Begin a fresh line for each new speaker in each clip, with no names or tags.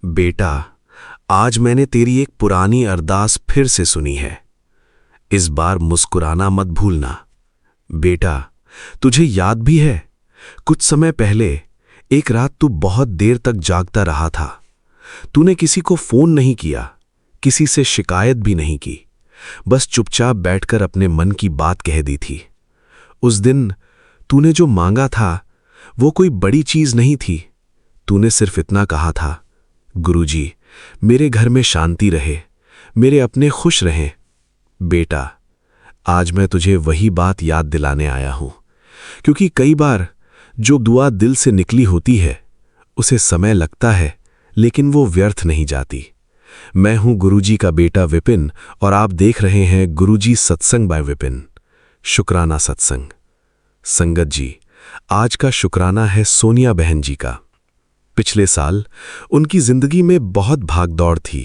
बेटा, आज मैंने तेरी एक पुरानी अरदास फिर से सुनी है। इस बार मुस्कुराना मत भूलना। बेटा, तुझे याद भी है, कुछ समय पहले एक रात तू बहुत देर तक जागता रहा था। तूने किसी को फोन नहीं किया, किसी से शिकायत भी नहीं की, बस चुपचाप बैठकर अपने मन की बात कह दी थी। उस दिन तूने जो मांगा था वो कोई बड़ी चीज नहीं थी। तूने सिर्फ इतना कहा था, गुरुजी, मेरे घर में शांति रहे, मेरे अपने खुश रहें। बेटा, आज मैं तुझे वही बात याद दिलाने आया हूं, क्योंकि कई बार जो दुआ दिल से निकली होती है उसे समय लगता है, लेकिन वो व्यर्थ नहीं जाती। मैं हूं गुरुजी का बेटा विपिन और आप देख रहे हैं गुरुजी सत्संग बाय विपिन। शुक्राना सत्संग। संगत जी, आज का शुक्राना है सोनिया बहन जी का। पिछले साल उनकी जिंदगी में बहुत भागदौड़ थी,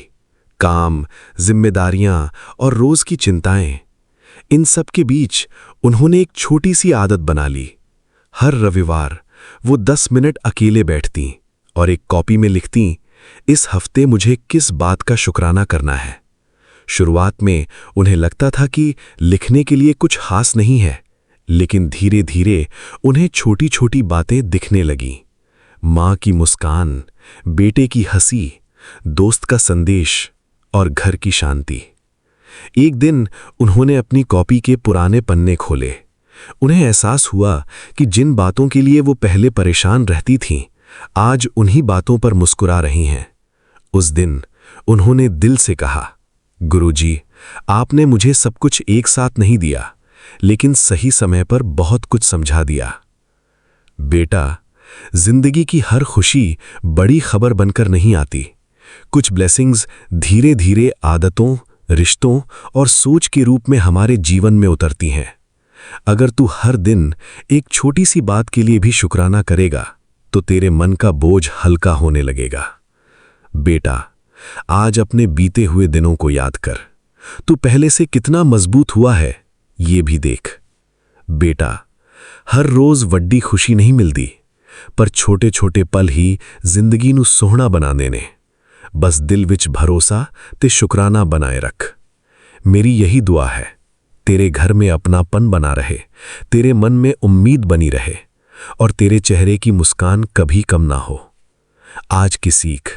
काम, जिम्मेदारियां और रोज की चिंताएं। इन सब के बीच उन्होंने एक छोटी सी आदत बना ली। हर रविवार वो 10 मिनट अकेले बैठती और एक कॉपी में लिखती, इस हफ्ते मुझे किस बात का शुक्राना करना है। शुरुआत में उन्हें लगता था कि लिखने के लिए कुछ खास नहीं है, लेकिन धीरे धीरे उन्हें छोटी छोटी बातें दिखने लगीं। माँ की मुस्कान, बेटे की हंसी, दोस्त का संदेश और घर की शांति। एक दिन उन्होंने अपनी कॉपी के पुराने पन्ने खोले। उन्हें एहसास हुआ कि जिन बातों के लिए वो पहले परेशान रहती थीं, आज उन्हीं बातों पर मुस्कुरा रही हैं। उस दिन उन्होंने दिल से कहा, गुरुजी, आपने मुझे सब कुछ एक साथ नहीं दिया, लेकिन सही समय पर बहुत कुछ समझा दिया। बेटा, जिंदगी की हर खुशी बड़ी खबर बनकर नहीं आती। कुछ ब्लेसिंग्स धीरे धीरे आदतों, रिश्तों और सोच के रूप में हमारे जीवन में उतरती हैं। अगर तू हर दिन एक छोटी सी बात के लिए भी शुक्राना करेगा तो तेरे मन का बोझ हल्का होने लगेगा। बेटा, आज अपने बीते हुए दिनों को याद कर। तू पहले से कितना मजबूत हुआ है, ये भी देख। बेटा, हर रोज वड्डी खुशी नहीं मिलती, पर छोटे छोटे पल ही जिंदगी ਨੂੰ सोहना बनाने ने। बस दिल विच भरोसा ते शुक्राना बनाए रख। मेरी यही दुआ है, तेरे घर में अपनापन बना रहे, तेरे मन में उम्मीद बनी रहे और तेरे चेहरे की मुस्कान कभी कम ना हो। आज की सीख,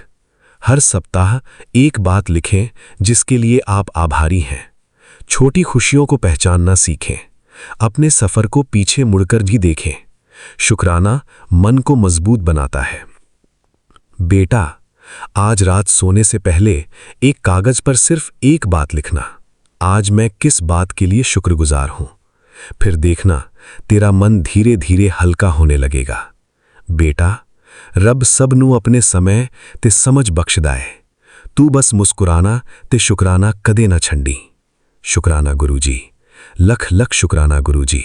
हर सप्ताह एक बात लिखें जिसके लिए आप आभारी हैं। छोटी खुशियों को पहचानना सीखें, अपने सफर को पीछे मुड़कर भी देखें। शुक्राना मन को मजबूत बनाता है। बेटा, आज रात सोने से पहले एक कागज पर सिर्फ एक बात लिखना, आज मैं किस बात के लिए शुक्रगुजार हूं। फिर देखना तेरा मन धीरे धीरे हल्का होने लगेगा। बेटा, रब सब नू अपने समय ते समझ बख्शदा है। तू बस मुस्कुराना ते शुक्राना कदे ना छंडी। शुक्राना गुरुजी, लख लख शुक्राना गुरुजी।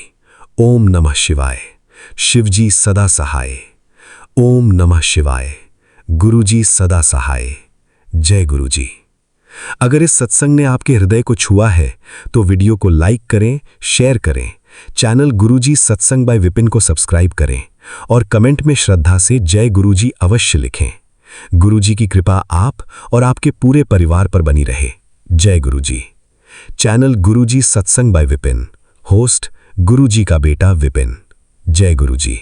ओम नमः शिवाय। शिवजी सदा सहाय। ओम नमः शिवाय। गुरुजी सदा सहाय। जय गुरुजी। अगर इस सत्संग ने आपके हृदय को छुआ है तो वीडियो को लाइक करें, शेयर करें, चैनल गुरुजी सत्संग बाय विपिन को सब्सक्राइब करें और कमेंट में श्रद्धा से जय गुरुजी अवश्य लिखें। गुरुजी की कृपा आप और आपके पूरे परिवार पर बनी रहे। जय गुरुजी। चैनल गुरुजी सत्संग बाय विपिन, होस्ट गुरुजी का बेटा विपिन। जय गुरुजी।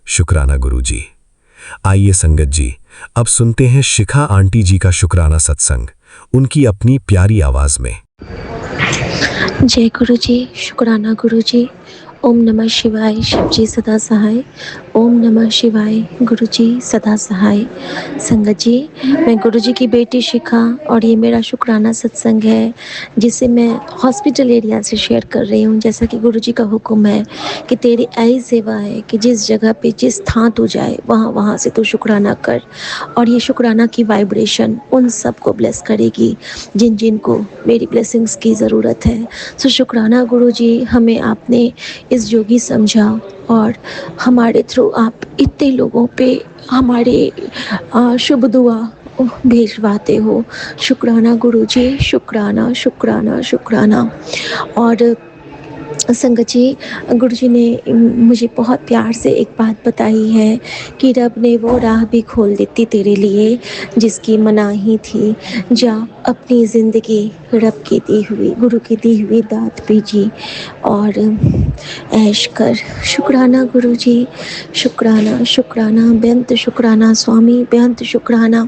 शुक्राना गुरुजी। आइए संगत जी, अब सुनते हैं शिखा आंटी जी का शुक्राना सत्संग, उनकी अपनी प्यारी आवाज में।
जय गुरुजी। शुक्राना गुरुजी। ओम नमः शिवाय। शिवजी सदा सहाय। ओम नमः शिवाय। गुरुजी सदा सहाय। संगत जी, मैं गुरुजी की बेटी शिखा और ये मेरा शुक्राना सत्संग है जिसे मैं हॉस्पिटल एरिया से शेयर कर रही हूँ। जैसा कि गुरुजी का हुक्म है कि तेरी ऐसी सेवा है कि जिस जगह पे जिस थां तू जाए वहाँ से तू शुक्राना कर, और ये शुक्राना की वाइब्रेशन उन सबको ब्लेस करेगी जिन जिन को मेरी ब्लेसिंग्स की ज़रूरत है। सो शुक्राना गुरुजी, हमें आपने इस योगी समझा और हमारे थ्रू आप इतने लोगों पे हमारे शुभ दुआ भेजवाते हो। शुक्राना गुरुजी, शुक्राना शुक्राना शुक्राना। और संगत जी, गुरुजी ने मुझे बहुत प्यार से एक बात बताई है कि रब ने वो राह भी खोल दी थी तेरे लिए जिसकी मनाही थी। जा अपनी ज़िंदगी रब की दी हुई, गुरु की दी हुई दात पे जी और ऐश कर। शुक्राना गुरुजी, शुक्राना, शुक्राना, बेअंत शुक्राना स्वामी, बेअंत शुक्राना।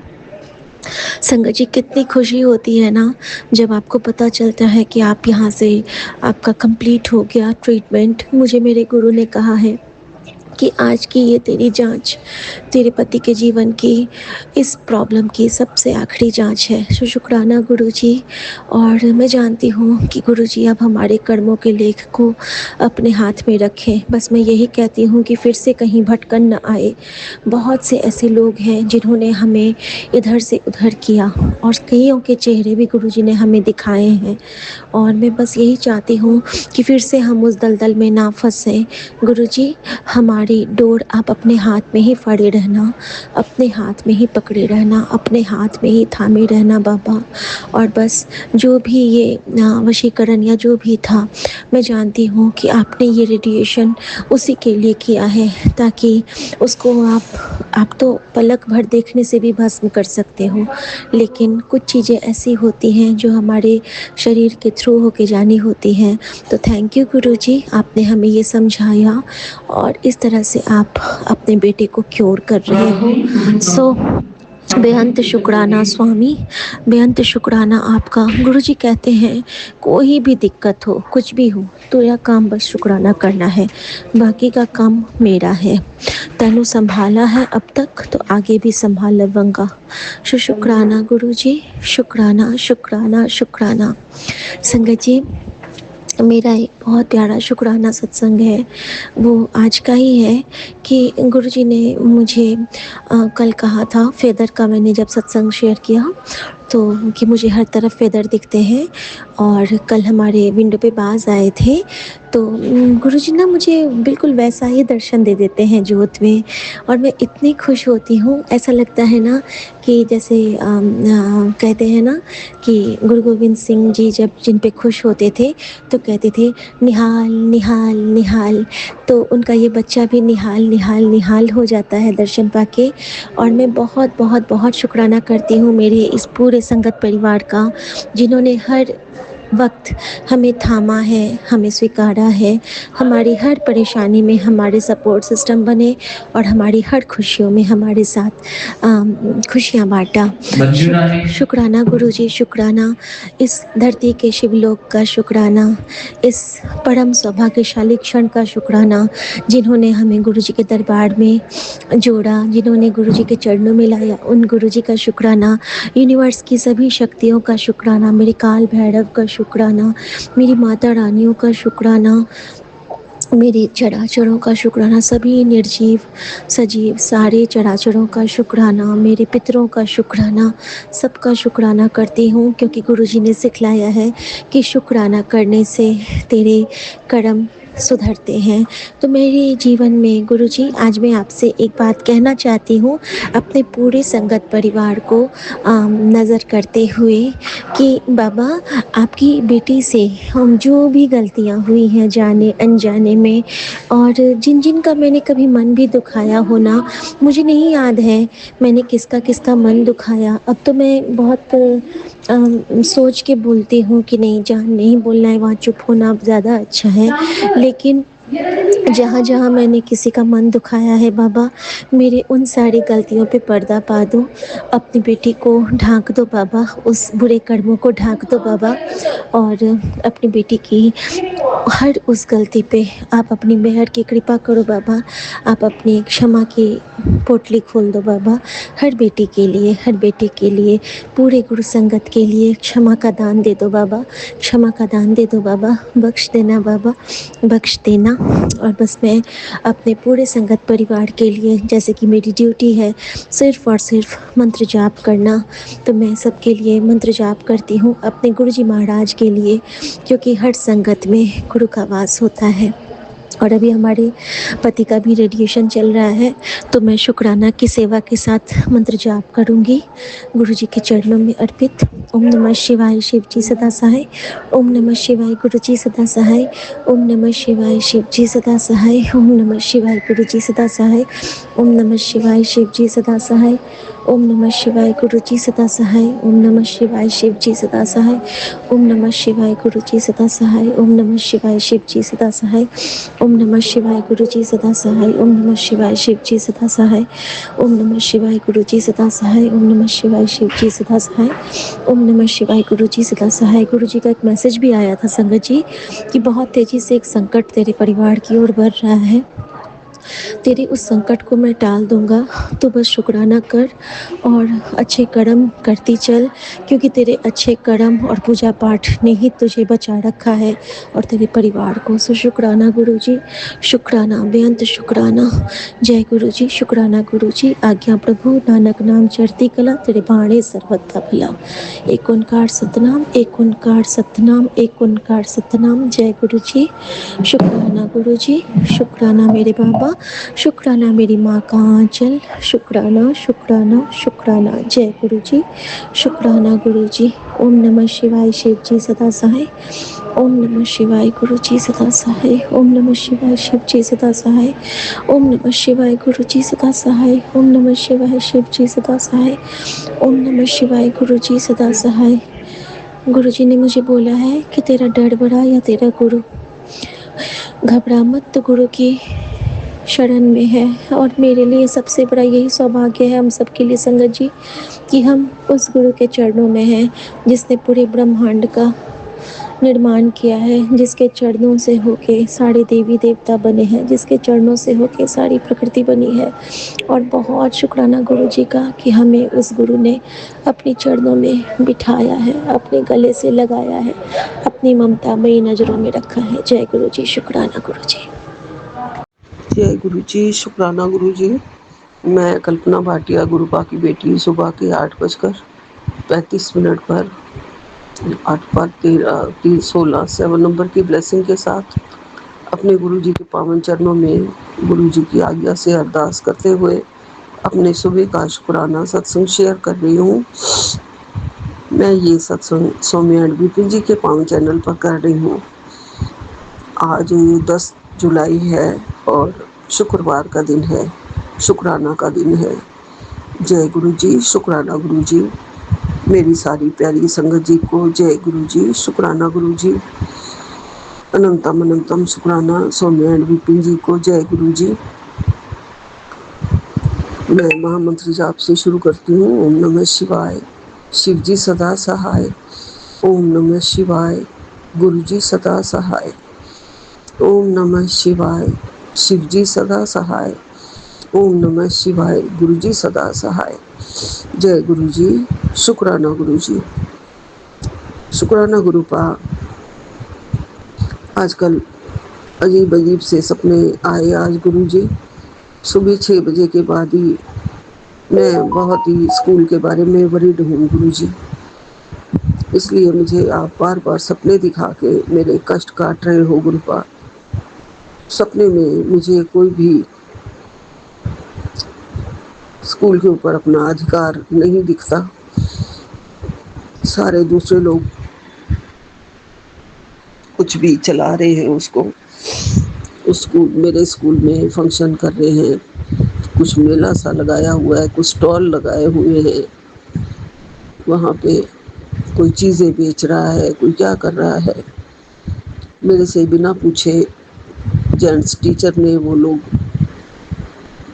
संगत जी, कितनी खुशी होती है ना जब आपको पता चलता है कि आप यहाँ से आपका कंप्लीट हो गया ट्रीटमेंट। मुझे मेरे गुरु ने कहा है कि आज की ये तेरी जांच तेरे पति के जीवन की इस प्रॉब्लम की सबसे आखिरी जांच है। शुक्राना गुरुजी। और मैं जानती हूँ कि गुरुजी अब हमारे कर्मों के लेख को अपने हाथ में रखें। बस मैं यही कहती हूँ कि फिर से कहीं भटकन न आए। बहुत से ऐसे लोग हैं जिन्होंने हमें इधर से उधर किया और कईयों के चेहरे भी गुरुजी ने हमें दिखाए हैं। और मैं बस यही चाहती हूँ कि फिर से हम उस दलदल में ना फंसें। गुरुजी, हमारी डोर आप अपने हाथ में ही फाड़े रहना, अपने हाथ में ही पकड़े रहना, अपने हाथ में ही थामे रहना बाबा। और बस जो भी ये वशीकरण या जो भी था, मैं जानती हूँ कि आपने ये रेडिएशन उसी के लिए किया है ताकि उसको आप तो पलक भर देखने से भी भस्म कर सकते हो, लेकिन कुछ चीज़ें ऐसी होती हैं जो हमारे शरीर के थ्रू होके जानी होती हैं। तो थैंक यू गुरुजी, आपने हमें ये समझाया और इस तरह से आप अपने बेटे को क्योर कर रहे हो। सो बेअंत शुक्राना स्वामी, बेअंत शुक्राना आपका। गुरुजी कहते हैं कोई भी दिक्कत हो, कुछ भी हो, तो यह काम बस शुक्राना करना है, बाकी का काम मेरा है। तनु संभाला है अब तक तो आगे भी संभाल लूँगा। शुक्राना गुरुजी, शुक्राना, शुक्राना, शुक्राना। संगत जी, मेरा एक बहुत प्यारा शुक्राना सत्संग है, वो आज का ही है कि गुरुजी ने मुझे कल कहा था फेदर का। मैंने जब सत्संग शेयर किया तो कि मुझे हर तरफ फेदर दिखते हैं और कल हमारे विंडो पे बाज आए थे तो गुरुजी ना मुझे बिल्कुल वैसा ही दर्शन दे देते हैं जोत में और मैं इतनी खुश होती हूँ। ऐसा लगता है ना कि जैसे कहते हैं ना कि गुरु गोविंद सिंह जी जब जिन पे खुश होते थे तो कहते थे निहाल निहाल निहाल, तो उनका ये बच्चा भी निहाल निहाल निहाल हो जाता है दर्शन पाके। और मैं बहुत बहुत बहुत शुक्राना करती हूँ मेरे इस पूरे संगत परिवार का, जिन्होंने हर वक्त हमें थामा है, हमें स्वीकारा है, हमारी हर परेशानी में हमारे सपोर्ट सिस्टम बने और हमारी हर खुशियों में हमारे साथ खुशियाँ बांटा। शुक्राना गुरुजी, शुक्राना इस धरती के शिवलोक का, शुक्राना इस परम सौभाग्यशाली क्षण का, शुक्राना जिन्होंने हमें गुरुजी के दरबार में जोड़ा, जिन्होंने गुरुजी के चरणों में लाया, उन गुरुजी का शुक्राना। यूनिवर्स की सभी शक्तियों का शुक्राना, मेरे काल भैरव का शुक्राना, मेरी माता रानियों का शुक्राना, मेरे चराचरों का शुक्राना, सभी निर्जीव सजीव सारे चराचरों का शुक्राना, मेरे पितरों का शुक्राना, सबका शुक्राना करती हूँ क्योंकि गुरुजी ने सिखलाया है कि शुक्राना करने से तेरे कर्म सुधरते हैं। तो मेरे जीवन में गुरुजी आज मैं आपसे एक बात कहना चाहती हूँ अपने पूरे संगत परिवार को नज़र करते हुए कि बाबा आपकी बेटी से हम जो भी गलतियाँ हुई हैं जाने अनजाने में और जिन जिन का मैंने कभी मन भी दुखाया हो ना, मुझे नहीं याद है मैंने किसका किसका मन दुखाया। अब तो मैं बहुत सोच के बोलती हूँ कि नहीं, जहाँ नहीं बोलना है वहाँ चुप होना ज़्यादा अच्छा है, लेकिन जहाँ जहाँ मैंने किसी का मन दुखाया है बाबा, मेरे उन सारी गलतियों पे पर्दा पा दो, अपनी बेटी को ढांक दो बाबा, उस बुरे कर्मों को ढांक दो बाबा और अपनी बेटी की हर उस गलती पे आप अपनी मेहर की कृपा करो बाबा। आप अपनी क्षमा की पोटली खोल दो बाबा, हर बेटी के लिए, हर बेटे के लिए, पूरे गुरु संगत के लिए क्षमा का दान दे दो बाबा, क्षमा का दान दे दो बाबा, बख्श देना बाबा, बख्श देना। और बस मैं अपने पूरे संगत परिवार के लिए, जैसे कि मेरी ड्यूटी है सिर्फ़ और सिर्फ मंत्र जाप करना, तो मैं सबके लिए मंत्र जाप करती हूँ, अपने गुरुजी महाराज के लिए, क्योंकि हर संगत में गुरु का वास होता है। और अभी हमारे पति का भी रेडिएशन चल रहा है, तो मैं शुक्राना की सेवा के साथ मंत्र जाप करूंगी गुरु जी के चरणों में अर्पित। ओम नमः शिवाय, शिव जी सदा सहाय। ओम नमः शिवाय, गुरु जी सदा सहाय। ओम नमः शिवाय, शिव जी सदा सहाय। ओम नमः शिवाय, गुरु जी सदा सहाय। ओम नमः शिवाय, शिव जी सदा सहाय। ओम नमः शिवाय, गुरु जी सदा सहाय। ओम नमः शिवाय, शिव जी सदा सहाय। ओम नमः शिवाय, गुरु जी सदा सहाय। ओम नमः शिवाय, शिव जी सदा सहाय। ओम नमः शिवाय, गुरु जी सदा सहाय। ओम नमः शिवाय, शिव जी सदा सहाय। ओम नमः शिवाय, गुरु जी सदा सहाय। ओम नमः शिवाय, शिव जी सदा सहाय। ओम नमः शिवाय, गुरु जी सदा सहाय। गुरु जी का एक मैसेज भी आया था संगत जी कि बहुत तेजी से एक संकट तेरे परिवार की ओर बढ़ रहा है, तेरे उस संकट को मैं टाल दूंगा, तो बस शुक्राना कर और अच्छे कर्म करती चल, क्योंकि तेरे अच्छे कर्म और पूजा पाठ ने ही तुझे बचा रखा है और तेरे परिवार को। सो शुक्राना गुरु जी, शुक्राना, बेअंत शुक्राना। जय गुरु जी, शुक्राना गुरु जी। आज्ञा प्रभु, नानक नाम चढ़ती कला, तेरे बाणे सर्वथा भला। एक ओंकार सतनाम, एक ओंकार सतनाम, एक ओंकार सतनाम। जय गुरु जी, शुक्राना गुरु जी, शुक्राना मेरे बाबा, शुक्राना मेरी माँ का आंचल, शुक्राना शुक्राना शुक्राना। जय गुरु जी, शुक्राना गुरु जी। ओम नमः शिवाय, शिव जी सदा सहाय। ओम नमः शिवाय, गुरु जी सदा सहाय। ओम नमः शिवाय, शिव जी सदा सहाय। ओम नमः शिवाय, गुरु जी सदा सहाय। ओम नमः शिवाय, शिव जी सदा सहाय। ओम नमः शिवाय, गुरु जी सदा सहाय। गुरु जी ने मुझे बोला है कि तेरा डर बड़ा या तेरा गुरु, घबरा मत, तो गुरु की शरण में है। और मेरे लिए सबसे बड़ा यही सौभाग्य है हम सबके लिए संगत जी, कि हम उस गुरु के चरणों में हैं जिसने पूरे ब्रह्मांड का निर्माण किया है, जिसके चरणों से होके सारे देवी देवता बने हैं, जिसके चरणों से होके सारी प्रकृति बनी है। और बहुत शुक्राना गुरु जी का कि हमें उस गुरु ने अपने चरणों में बिठाया है, अपने गले से लगाया है, अपनी ममतामयी नज़रों में रखा है। जय गुरु जी, शुक्राना गुरु जी।
जय गुरु जी, शुक्राना गुरु जी। मैं कल्पना भाटिया, गुरुपा की बेटी, सुबह के 8:35 पर 8:13 7 नंबर की ब्लेसिंग के साथ अपने गुरु जी के पावन चरणों में गुरु जी की आज्ञा से अरदास करते हुए अपने सुबह का शुक्राना सत्संग शेयर कर रही हूँ। मैं ये सत्संग सौम्या एंड विपिन जी के पावन चैनल पर कर रही हूँ। आज 10 जुलाई है और शुक्रवार का दिन है, शुक्राना का दिन है। जय गुरु जी, शुक्राना गुरु जी। मेरी सारी प्यारी संगत जी को जय गुरु जी, शुक्राना गुरु जी। अनंतम अनंतम शुक्राना सौम्या एंड विपिन जी को जय गुरु जी। मैं महामंत्र जाप से शुरू करती हूँ। ओम नमः शिवाय, शिव जी सदा सहाय। ओम नमः शिवाय, गुरु जी सदा सहाय। ओम नमः शिवाय, शिव जी सदा सहाय। ओम नमः शिवाय, गुरु जी सदा सहाय। जय गुरु जी, शुक्राना गुरु जी। शुक्राना गुरुपा। आजकल अजीब अजीब से सपने आए आज गुरु जी। सुबह 6 बजे के बाद ही मैं बहुत ही स्कूल के बारे में वरीड हूँ गुरु जी, इसलिए मुझे आप बार बार सपने दिखा के मेरे कष्ट काट रहे हो गुरुपा। सपने में मुझे कोई भी स्कूल के ऊपर अपना अधिकार नहीं दिखता। सारे दूसरे लोग कुछ भी चला रहे हैं उसको। उस स्कूल, मेरे स्कूल में फंक्शन कर रहे हैं, कुछ मेला सा लगाया हुआ है, कुछ स्टॉल लगाए हुए हैं, वहाँ पे कोई चीज़ें बेच रहा है, कोई क्या कर रहा है। मेरे से बिना पूछे जेंट्स टीचर ने, वो लोग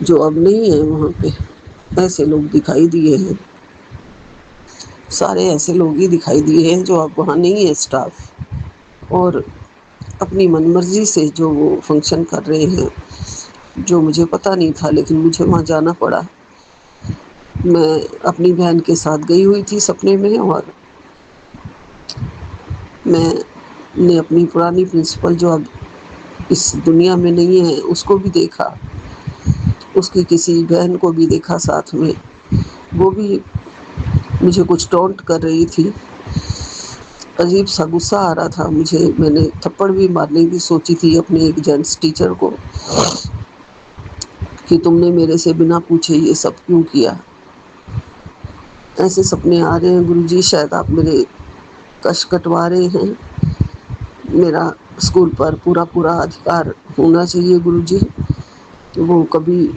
जो अब नहीं है वहाँ पे, ऐसे लोग दिखाई दिए हैं। सारे ऐसे लोग ही दिखाई दिए हैं जो अब वहाँ नहीं है स्टाफ, और अपनी मनमर्जी से जो वो फंक्शन कर रहे हैं, जो मुझे पता नहीं था लेकिन मुझे वहाँ जाना पड़ा। मैं अपनी बहन के साथ गई हुई थी सपने में, और मैंने अपनी पुरानी प्रिंसिपल जो अब इस दुनिया में नहीं है उसको भी देखा, उसकी किसी बहन को भी देखा साथ में। वो भी मुझे कुछ टॉन्ट कर रही थी। अजीब सा गुस्सा आ रहा था मुझे। मैंने थप्पड़ भी मारने की सोची थी अपने एक जेंट्स टीचर को कि तुमने मेरे से बिना पूछे ये सब क्यों किया। ऐसे सपने आ रहे हैं गुरुजी, शायद आप मेरे कष्ट कटवा रहे हैं। मेरा स्कूल पर पूरा पूरा अधिकार होना चाहिए गुरुजी। वो कभी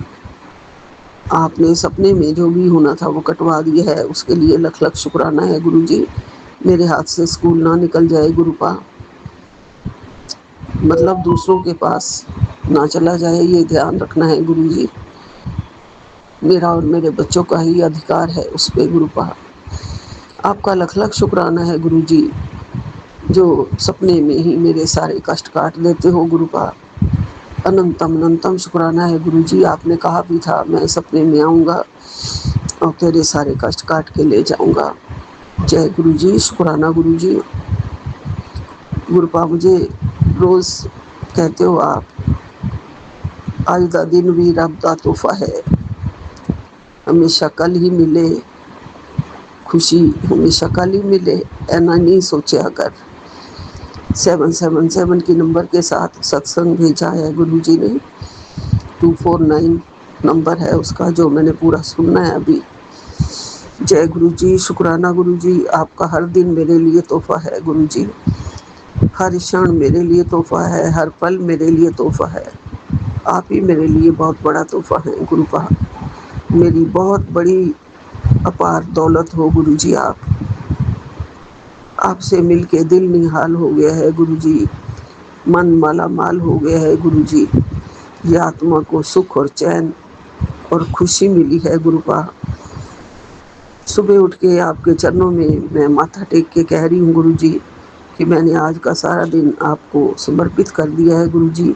आपने सपने में जो भी होना था वो कटवा दिया है, उसके लिए लख लख शुक्राना है गुरुजी। मेरे हाथ से स्कूल ना निकल जाए गुरुपा, मतलब दूसरों के पास ना चला जाए, ये ध्यान रखना है गुरुजी। मेरा और मेरे बच्चों का ही अधिकार है उस पे गुरुपा। आपका लख लख शुक्राना है गुरुजी, जो सपने में ही मेरे सारे कष्ट काट देते हो गुरुपा। अनंतम अनंतम शुक्राना है गुरुजी। आपने कहा भी था मैं सपने में आऊँगा और तेरे सारे कष्ट काट के ले जाऊँगा। जय गुरुजी, शुक्राना गुरुजी। गुरुपा मुझे रोज़ कहते हो आप, आज का दिन भी रब का तोहफा है, हमेशा कल ही मिले खुशी, हमेशा कल ही मिले, ऐना नहीं सोचा कर। 777 की नंबर के साथ सत्संग भेजा है गुरुजी ने। 249 नंबर है उसका, जो मैंने पूरा सुनना है अभी। जय गुरुजी, शुक्राना गुरुजी। आपका हर दिन मेरे लिए तोहफा है गुरुजी, हर क्षण मेरे लिए तोहफा है, हर पल मेरे लिए तोहफा है। आप ही मेरे लिए बहुत बड़ा तोहफा है गुरुपा। मेरी बहुत बड़ी अपार दौलत हो गुरुजी आप। आपसे मिलके दिल निहाल हो गया है गुरुजी, मन माला माल हो गया है गुरुजी। ये आत्मा को सुख और चैन और खुशी मिली है गुरुपा। सुबह उठ के आपके चरणों में मैं माथा टेक के कह रही हूँ गुरुजी कि मैंने आज का सारा दिन आपको समर्पित कर दिया है गुरुजी।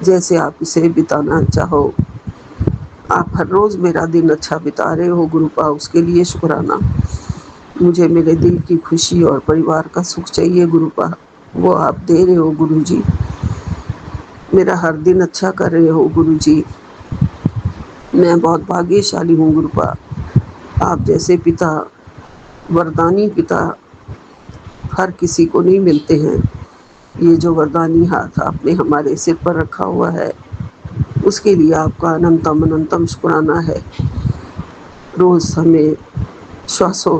जैसे आप इसे बिताना चाहो। आप हर रोज़ मेरा दिन अच्छा बिता रहे हो गुरुपा, उसके लिए शुक्राना। मुझे मेरे दिल की खुशी और परिवार का सुख चाहिए गुरुपा, वो आप दे रहे हो गुरुजी। मेरा हर दिन अच्छा कर रहे हो गुरुजी। मैं बहुत भाग्यशाली हूँ गुरुपा। आप जैसे पिता, वरदानी पिता हर किसी को नहीं मिलते हैं। ये जो वरदानी हाथ आपने हमारे सिर पर रखा हुआ है, उसके लिए आपका अनंतम अनंतम शुक्राना है। रोज़ हमें श्वासों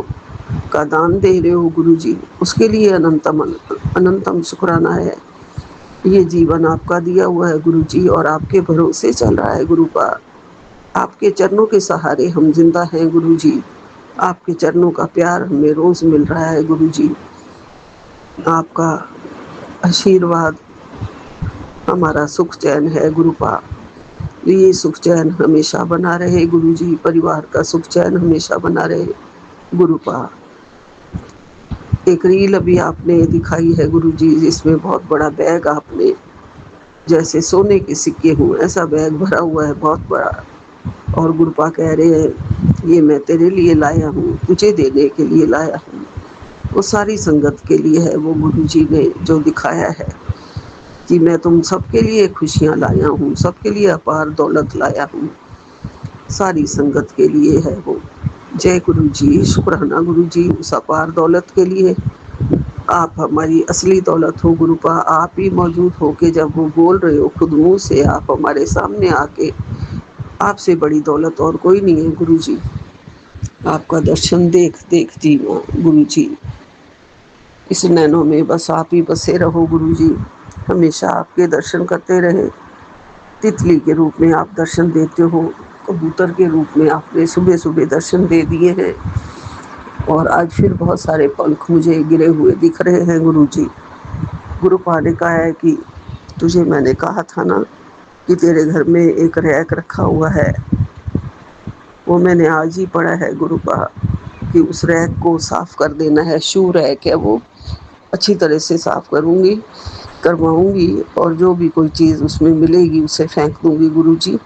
का दान दे रहे हो गुरुजी, उसके लिए अनंतम अनंतम शुक्राना है। ये जीवन आपका दिया हुआ है गुरुजी और आपके भरोसे चल रहा है गुरुपा। आपके चरणों के सहारे हम जिंदा हैं गुरुजी। आपके चरणों का प्यार हमें रोज़ मिल रहा है गुरुजी। आपका आशीर्वाद हमारा सुख चैन है गुरुपा। ये सुख चैन हमेशा बना रहे गुरुजी, परिवार का सुख चैन हमेशा बना रहे गुरुपा। एक रील अभी आपने दिखाई है गुरुजी, जिसमें बहुत बड़ा बैग आपने जैसे सोने के सिक्के हों ऐसा बैग भरा हुआ है बहुत बड़ा, और गुरुपा कह रहे हैं ये मैं तेरे लिए लाया हूँ, तुझे देने के लिए लाया हूँ। वो सारी संगत के लिए है, वो गुरुजी ने जो दिखाया है कि मैं तुम सबके लिए खुशियाँ लाया हूँ, सबके लिए अपार दौलत लाया हूँ, सारी संगत के लिए है वो। जय गुरुजी, शुक्राना गुरुजी उस अपार दौलत के लिए। आप हमारी असली दौलत हो गुरुपा। आप ही मौजूद हो के जब वो बोल रहे हो खुद मुँह से, आप हमारे सामने आके, आपसे बड़ी दौलत और कोई नहीं है गुरुजी। आपका दर्शन देख देख जीवा गुरुजी। इस नैनों में बस आप ही बसे रहो गुरुजी, हमेशा आपके दर्शन करते रहे। तितली के रूप में आप दर्शन देते हो, कबूतर के रूप में आपने सुबह सुबह दर्शन दे दिए हैं, और आज फिर बहुत सारे पंख मुझे गिरे हुए दिख रहे हैं गुरुजी। गुरुपा ने कहा है कि तुझे मैंने कहा था ना कि तेरे घर में एक रैक रखा हुआ है, वो मैंने आज ही पढ़ा है गुरुपा कि उस रैक को साफ़ कर देना है। शू रैक है वो, अच्छी तरह से साफ़ करूँगी, करवाऊँगी, और जो भी कोई चीज़ उसमें मिलेगी उसे फेंक दूँगी गुरुजी।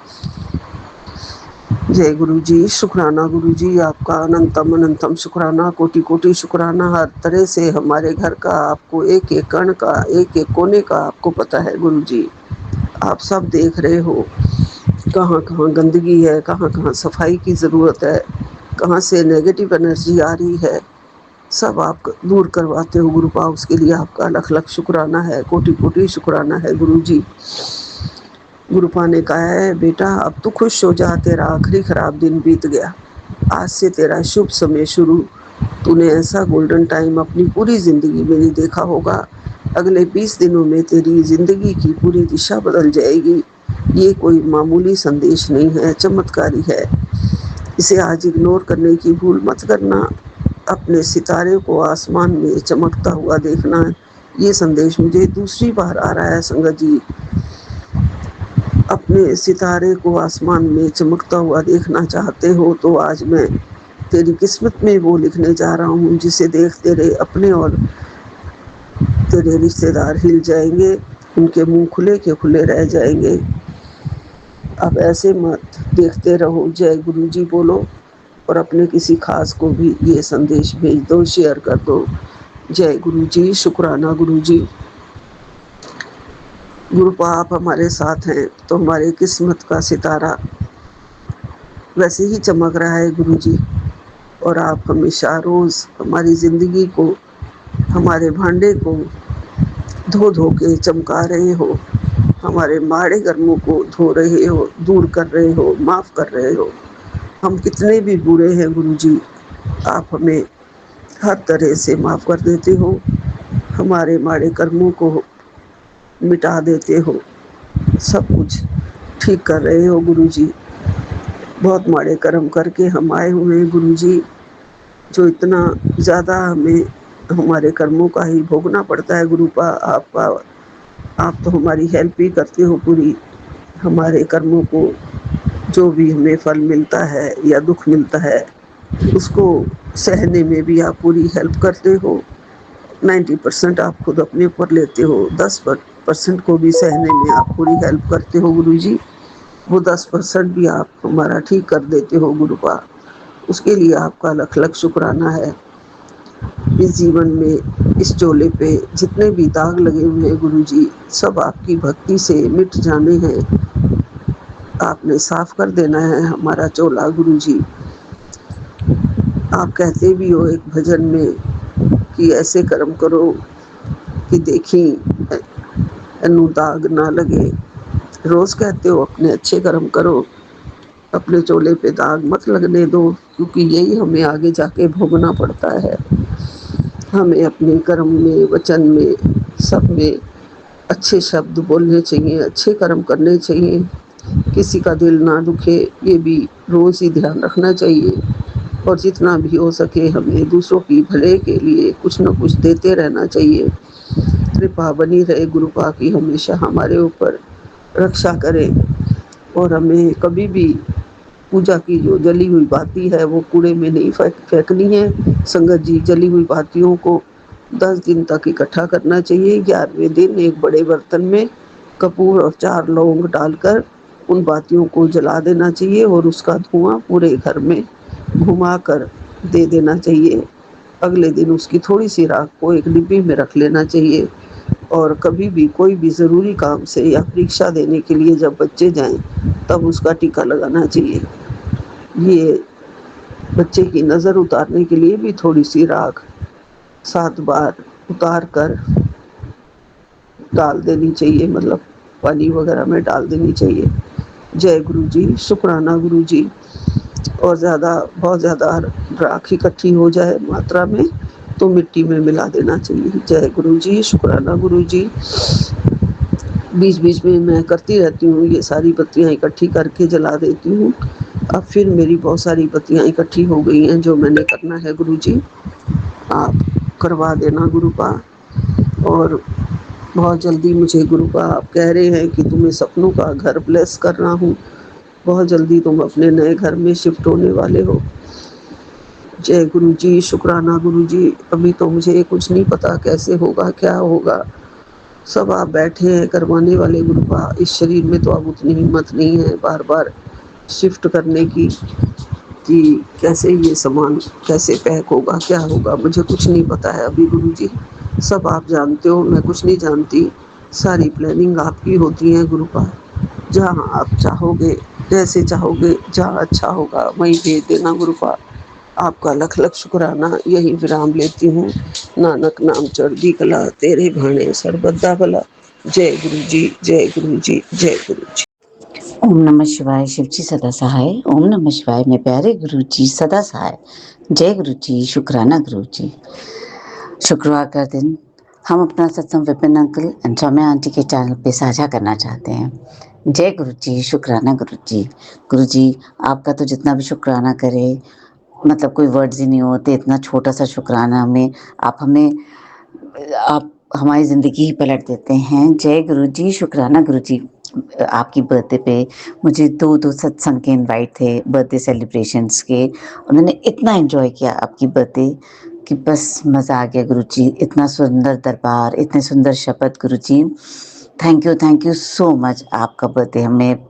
जय गुरुजी, शुक्राना गुरुजी। आपका अनंतम अनंतम शुक्राना, कोटि कोटि शुक्राना। हर तरह से हमारे घर का आपको एक एक कण का, एक एक कोने का आपको पता है गुरुजी। आप सब देख रहे हो कहाँ कहाँ गंदगी है, कहाँ कहाँ सफाई की ज़रूरत है, कहाँ से नेगेटिव एनर्जी आ रही है। सब आप दूर करवाते हो गुरुपा, उसके लिए आपका लख लख शुक्राना है, कोटि कोटि शुक्राना है गुरु जी। गुरुपा ने कहा है, बेटा अब तू खुश हो जा, तेरा आखिरी खराब दिन बीत गया, आज से तेरा शुभ समय शुरू। तूने ऐसा गोल्डन टाइम अपनी पूरी ज़िंदगी में नहीं देखा होगा। अगले 20 दिनों में तेरी ज़िंदगी की पूरी दिशा बदल जाएगी। ये कोई मामूली संदेश नहीं है, चमत्कारी है। इसे आज इग्नोर करने की भूल मत करना। अपने सितारे को आसमान में चमकता हुआ देखना। ये संदेश मुझे दूसरी बार आ रहा है संगत जी। अपने सितारे को आसमान में चमकता हुआ देखना चाहते हो तो आज मैं तेरी किस्मत में वो लिखने जा रहा हूँ जिसे देख तेरे अपने और तेरे रिश्तेदार हिल जाएंगे, उनके मुंह खुले के खुले रह जाएंगे। अब ऐसे मत देखते रहो, जय गुरु जी बोलो और अपने किसी खास को भी ये संदेश भेज दो, शेयर कर दो। जय गुरु जी, शुक्राना गुरु जी। गुरुपा आप हमारे साथ हैं तो हमारे किस्मत का सितारा वैसे ही चमक रहा है गुरु जी। और आप हमेशा रोज़ हमारी ज़िंदगी को, हमारे भांडे को धो धो के चमका रहे हो, हमारे माड़े कर्मों को धो रहे हो, दूर कर रहे हो, माफ़ कर रहे हो। हम कितने भी बुरे हैं गुरु जी, आप हमें हर तरह से माफ़ कर देते हो, हमारे माड़े कर्मों को मिटा देते हो, सब कुछ ठीक कर रहे हो गुरु जी। बहुत माड़े कर्म करके हम आए हुए हैं गुरु जी, जो इतना ज़्यादा हमें हमारे कर्मों का ही भोगना पड़ता है गुरुपा। आप तो हमारी हेल्प ही करते हो पूरी। हमारे कर्मों को जो भी हमें फल मिलता है या दुख मिलता है उसको सहने में भी आप पूरी हेल्प करते हो। 90% आप खुद अपने ऊपर लेते हो, 10% को भी सहने में आप पूरी हेल्प करते हो गुरु जी। वो 10% भी आप हमारा ठीक कर देते हो गुरुपा, उसके लिए आपका लख लख शुक्राना है। इस जीवन में, इस चोले पे जितने भी दाग लगे हुए हैं गुरु जी, सब आपकी भक्ति से मिट जाने हैं। आपने साफ कर देना है हमारा चोला गुरु जी। आप कहते भी हो एक भजन में कि ऐसे कर्म करो कि देखी अनु दाग ना लगे। रोज़ कहते हो अपने अच्छे कर्म करो, अपने चोले पे दाग मत लगने दो, क्योंकि यही हमें आगे जाके भोगना पड़ता है। हमें अपने कर्म में, वचन में, सब में अच्छे शब्द बोलने चाहिए, अच्छे कर्म करने चाहिए, किसी का दिल ना दुखे, ये भी रोज़ ही ध्यान रखना चाहिए। और जितना भी हो सके हमें दूसरों की भले के लिए कुछ न कुछ देते रहना चाहिए। कृपा बनी रहे गुरुपा की, हमेशा हमारे ऊपर रक्षा करें और हमें कभी भी पूजा की जो जली हुई बाती है वो कूड़े में नहीं फेंकनी है संगत जी। जली हुई बातियों को 10 दिन तक इकट्ठा करना चाहिए। 11वें दिन एक बड़े बर्तन में कपूर और 4 लौंग डालकर उन बातियों को जला देना चाहिए और उसका धुआं पूरे घर में घुमा कर दे देना चाहिए। अगले दिन उसकी थोड़ी सी राख को एक डिब्बी में रख लेना चाहिए। और कभी भी कोई भी ज़रूरी काम से या परीक्षा देने के लिए जब बच्चे जाएं तब उसका टीका लगाना चाहिए। ये बच्चे की नज़र उतारने के लिए भी थोड़ी सी राख 7 बार उतार कर डाल देनी चाहिए, मतलब पानी वगैरह में डाल देनी चाहिए। जय गुरु जी, शुक्राना गुरु जी। और बहुत ज़्यादा राख इकट्ठी हो जाए मात्रा में तो मिट्टी में मिला देना चाहिए। जय गुरु जी, शुक्राना गुरु जी। बीच बीच में मैं करती रहती हूँ, ये सारी बत्तियाँ इकट्ठी करके जला देती हूँ। अब फिर मेरी बहुत सारी बत्तियाँ इकट्ठी हो गई हैं जो मैंने करना है गुरु जी, आप करवा देना गुरुपा। और बहुत जल्दी मुझे गुरुपा आप कह रहे हैं कि तुम्हें सपनों का घर ब्लेस कर रहा हूँ, बहुत जल्दी तुम अपने नए घर में शिफ्ट होने वाले हो। जय गुरु जी, शुक्राना गुरु जी। अभी तो मुझे कुछ नहीं पता कैसे होगा, क्या होगा, सब आप बैठे हैं करवाने वाले गुरुपा। इस शरीर में तो अब उतनी हिम्मत नहीं है बार बार शिफ्ट करने की कि कैसे ये सामान कैसे पैक होगा, क्या होगा, मुझे कुछ नहीं पता है अभी गुरु जी। सब आप जानते हो, मैं कुछ नहीं जानती। सारी प्लानिंग आपकी होती है गुरुपा। जहाँ आप चाहोगे, जैसे चाहोगे, जहाँ अच्छा होगा वहीं भेज देना गुरुपा। आपका लख लख शुक्राना। यही विराम लेती हूँ। नानक नाम चढ़दी कला, तेरे भाने सरबद्दा भला। जय गुरु जी, जय गुरु जी, जय गुरु जी।
ओम नमः शिवाय। शिव जी सदा सहाय। ओम नमः शिवाय। मेरे प्यारे गुरु जी सदा सहाय। जय गुरु जी। शुक्राना गुरु जी। शुक्रवार का दिन हम अपना सत्संग Vipin uncle and Saumya aunty के चैनल पे साझा करना चाहते हैं। जय गुरु जी। शुक्राना गुरु जी। गुरु जी, आपका तो जितना भी शुक्राना करे मतलब कोई वर्ड्स ही नहीं होते। इतना छोटा सा शुक्राना में आप हमारी ज़िंदगी ही पलट देते हैं। जय गुरु जी। शुक्राना गुरु जी। आपकी बर्थडे पे मुझे दो सत्संग के इनवाइट थे, बर्थडे सेलिब्रेशंस के। उन्होंने इतना एंजॉय किया आपकी बर्थडे कि बस मज़ा आ गया गुरु जी। इतना सुंदर दरबार, इतने सुंदर शब्द guru ji. Thank you so much. आपका बर्थडे हमें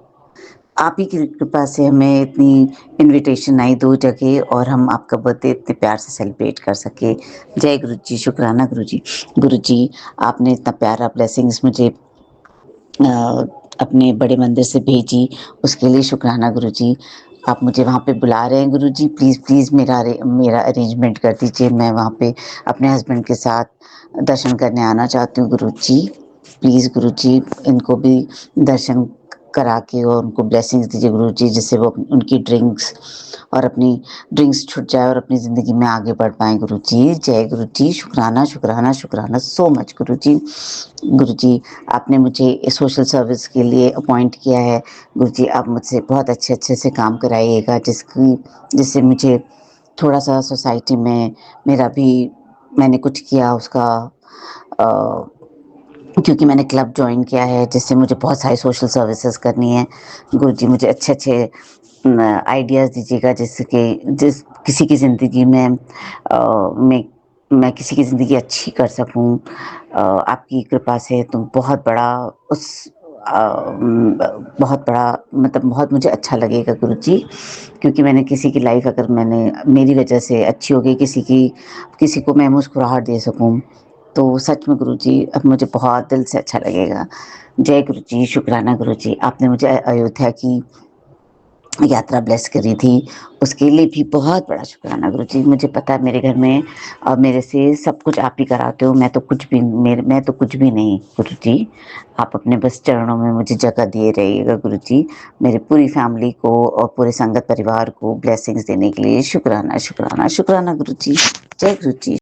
आप ही की कृपा से हमें इतनी इनविटेशन आई 2 जगह और हम आपका बर्थडे इतने प्यार से सेलिब्रेट कर सके। जय गुरु जी। शुक्राना गुरु जी। गुरु जी, आपने इतना प्यारा ब्लेसिंग्स मुझे अपने बड़े मंदिर से भेजी, उसके लिए शुक्राना गुरु जी। आप मुझे वहाँ पे बुला रहे हैं गुरु जी। प्लीज़ मेरा अरेंजमेंट कर दीजिए। मैं वहाँ पे अपने हस्बैंड के साथ दर्शन करने आना चाहती हूँ गुरु जी। प्लीज़ गुरु जी, इनको भी दर्शन करा के और उनको ब्लेसिंग्स दीजिए गुरु जी, जिससे वो उनकी ड्रिंक्स छूट जाए और अपनी ज़िंदगी में आगे बढ़ पाएँ गुरु जी। जय गुरु जी। शुक्राना सो मच गुरु जी। गुरु जी, आपने मुझे सोशल सर्विस के लिए अपॉइंट किया है गुरु जी। आप मुझसे बहुत अच्छे से काम कराइएगा, जिससे मुझे थोड़ा सा सोसाइटी में मेरा भी मैंने कुछ किया उसका अ, क्योंकि मैंने क्लब ज्वाइन किया है, जिससे मुझे बहुत सारी सोशल सर्विसेज करनी है गुरु जी। मुझे अच्छे आइडियाज़ दीजिएगा, जिससे कि किसी की ज़िंदगी में मैं किसी की ज़िंदगी अच्छी कर सकूं। आपकी कृपा से तो बहुत बड़ा बहुत बड़ा मतलब बहुत मुझे अच्छा लगेगा गुरु जी, क्योंकि मैंने किसी की लाइफ अगर मेरी वजह से अच्छी हो गई, किसी को मैं मुस्कुराहट दे सकूं, तो सच में गुरु जी अब मुझे बहुत दिल से अच्छा लगेगा। जय गुरु जी। शुक्राना गुरु जी। आपने मुझे अयोध्या की यात्रा ब्लेस करी थी, उसके लिए भी बहुत बड़ा शुक्राना गुरु जी। मुझे पता है मेरे घर में मेरे से सब कुछ आप ही कराते हो। मैं तो कुछ भी नहीं गुरु जी। आप अपने बस चरणों में मुझे जगह दिए रहिएगा गुरु जी। मेरी पूरी फैमिली को और पूरे संगत परिवार को ब्लेसिंग्स देने के लिए शुक्राना गुरु जी। जय गुरु जी।